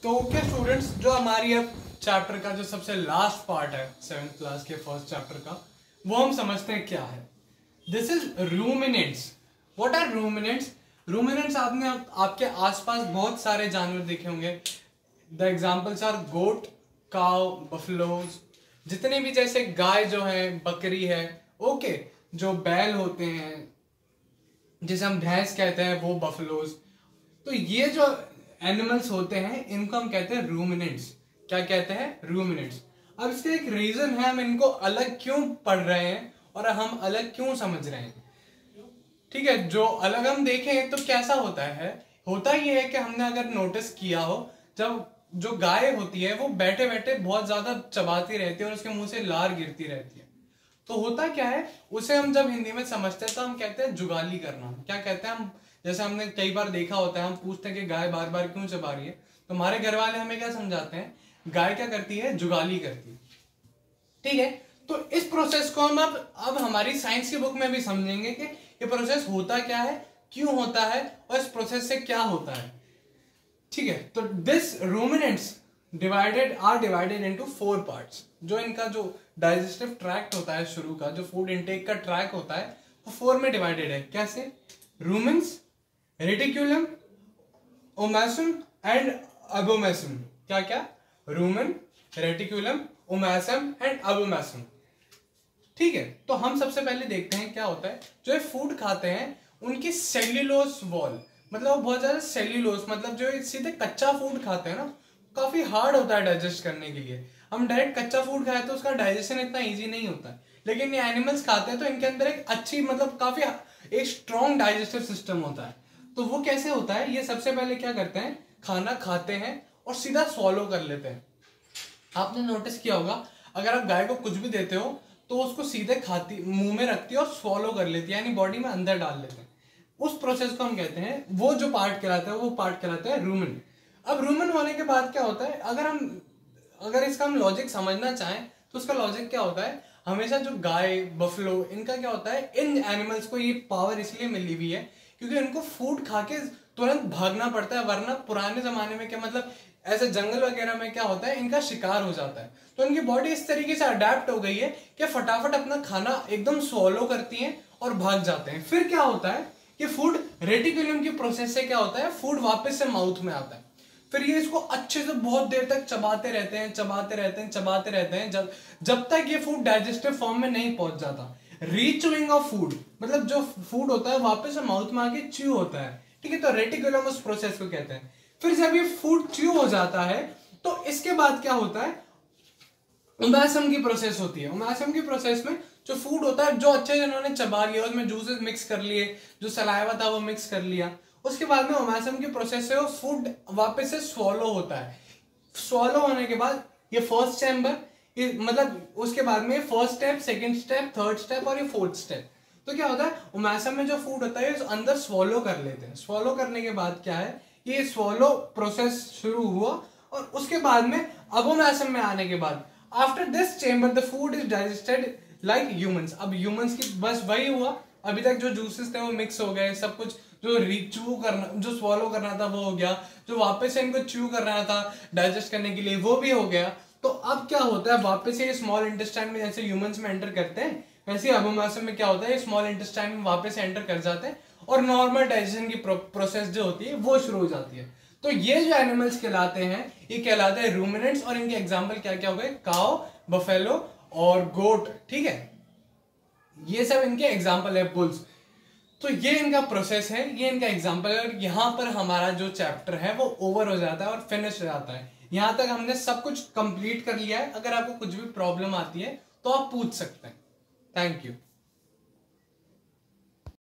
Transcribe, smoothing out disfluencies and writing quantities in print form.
तो क्या स्टूडेंट्स, जो हमारी अब चैप्टर का जो सबसे लास्ट पार्ट है 7th क्लास के फर्स्ट चैप्टर का, वो हम समझते हैं क्या है। This is ruminants. What are ruminants? Ruminants आपने आपके आसपास बहुत सारे जानवर देखे होंगे। The examples are goat, cow, buffaloes, जितने भी, जैसे गाय जो है, बकरी है, ओके, जो बैल होते हैं जिसे हम भैंस कहते हैं, वो बफलोज। तो ये जो एनिमल्स होते हैं इनको हम कहते हैं रूमिनेंट्स। क्या कहते हैं? रूमिनेंट्स। अब इसका एक रीजन है, हम इनको अलग क्यों पढ़ रहे हैं और हम अलग क्यों समझ रहे हैं। ठीक है, जो अलग हम देखें तो कैसा होता है, होता ये है कि हमने अगर नोटिस किया हो, जब जो गाय होती है वो बैठे बैठे बहुत ज्यादा चबाती रहती है और उसके मुंह से लार गिरती रहती है। तो होता क्या है, उसे हम जब हिंदी में समझते हैं तो हम कहते हैं जुगाली करना। क्या कहते हैं हम? जैसे हमने कई बार देखा होता है, हम पूछते हैं कि गाय बार बार क्यों चबा रही है, तो हमारे घर वाले हमें क्या समझाते हैं, गाय क्या करती है? जुगाली करती है। ठीक है, तो इस प्रोसेस को हम अब हमारी साइंस की बुक में भी समझेंगे कि ये प्रोसेस होता क्या है, क्यों होता है और इस प्रोसेस से क्या होता है। ठीक है, तो this ruminants divided into 4 parts. जो इनका जो डाइजेस्टिव ट्रैक्ट होता है, शुरू का जो फूड इनटेक का ट्रैक होता है, वो 4 में डिवाइडेड है। कैसे? Rumens, reticulum, omasum and abomasum. क्या क्या? Rumen, reticulum, omasum and abomasum. ठीक है, तो हम सबसे पहले देखते हैं क्या होता है। जो ये फूड खाते हैं उनकी सेल्यूलोस वॉल, मतलब वो बहुत ज्यादा सेल्यूलोस, मतलब जो सीधे कच्चा फूड खाते हैं ना, काफी हार्ड होता है डाइजेस्ट करने के लिए। हम डायरेक्ट कच्चा फूड खाए तो उसका डाइजेशन इतना इजी नहीं होता है, लेकिन ये एनिमल्स खाते हैं तो इनके अंदर एक अच्छी, मतलब काफी एक स्ट्रॉन्ग डाइजेस्टिव सिस्टम होता है। तो वो कैसे होता है, ये सबसे पहले क्या करते हैं, खाना खाते हैं और सीधा स्वॉलो कर लेते हैं। आपने नोटिस किया होगा, अगर आप गाय को कुछ भी देते हो तो उसको सीधे खाती, मुंह में रखती है और स्वॉलो कर लेती है, यानी बॉडी में अंदर डाल लेते हैं। उस प्रोसेस को हम कहते हैं, वो जो पार्ट कहलाता है वो पार्ट कहलाता है रूमेन। अब रूमेन होने के बाद क्या होता है, अगर इसका हम लॉजिक समझना चाहें तो उसका लॉजिक क्या होता है, हमेशा जो गाय, बफलो, इनका क्या होता है, इन एनिमल्स को ये पावर इसलिए मिली हुई है क्योंकि इनको फूड खा के तुरंत भागना पड़ता है, वरना पुराने जमाने में क्या, मतलब ऐसे जंगल वगैरह में क्या होता है, इनका शिकार हो जाता है। तो इनकी बॉडी इस तरीके से अडेप्ट हो गई है कि फटाफट अपना खाना एकदम स्वॉलो करती है और भाग जाते हैं। फिर क्या होता है कि फूड रेटिकुलम की प्रोसेस से क्या होता है, फूड वापस से माउथ में आता है। फिर ये इसको अच्छे से बहुत देर तक चबाते रहते हैं, जब तक ये फूड डाइजेस्टिव फॉर्म में नहीं पहुंच जाता। रीच्यूइंग ऑफ फूड, मतलब जो फूड होता है वापस से माउथ में आके च्यू होता है। ठीक है, तो रेटिकुलम उस प्रोसेस को कहते हैं। फिर जब ये फूड च्यू हो जाता है तो इसके बाद क्या होता है, ओमेसम की प्रोसेस होती है। ओमेसम की प्रोसेस में जो फूड होता है, जो अच्छे से इन्होंने चबा लिया, उसमें जूसेस मिक्स कर लिए, जो सलाइवा था वो मिक्स कर लिया, उसके बाद में ओमेसम की प्रोसेस से वो फूड वापस से स्वॉलो होता है। स्वॉलो होने के बाद ये फर्स्ट चैम्बर, मतलब उसके बाद में first step, second step, third step और ये फोर्थ स्टेप। तो क्या होता है, ओमेसम में जो फूड होता है अंदर स्वॉलो कर लेते हैं। स्वॉलो करने के बाद क्या है, ये स्वॉलो प्रोसेस शुरू हुआ और उसके बाद में अबोमेसम में आने के बाद, after this chamber the food is digested like humans. अब ह्यूमंस की बस वही हुआ, अभी तक जो जूसेस थे वो मिक्स हो गए, सब कुछ जो च्यू करना, जो स्वॉलो करना था वो हो गया, जो वापस से इनको च्यू करना था डाइजेस्ट करने के लिए वो भी हो गया। तो अब क्या होता है, वापस से स्मॉल इंटेस्टाइन में जैसे ह्यूमंस में एंटर करते हैं, वैसे अबोमेसम में क्या होता है, स्मॉल इंटेस्टाइन में वापस से एंटर कर जाते हैं और नॉर्मल डाइजेशन की प्रोसेस जो होती है वो शुरू हो जाती है। तो ये जो एनिमल्स कहलाते हैं ये कहलाते हैं रूमिनेंट्स, और इनके एग्जांपल क्या क्या हो गए, काउ, बफेलो और गोट। ठीक है, ये सब इनके एग्जांपल है, बुल्स। तो ये इनका प्रोसेस है, ये इनका एग्जांपल है, और यहाँ पर हमारा जो चैप्टर है वो ओवर हो जाता है और फिनिश हो जाता है। यहाँ तक हमने सब कुछ कंप्लीट कर लिया है। अगर आपको कुछ भी प्रॉब्लम आती है तो आप पूछ सकते हैं। Thank you.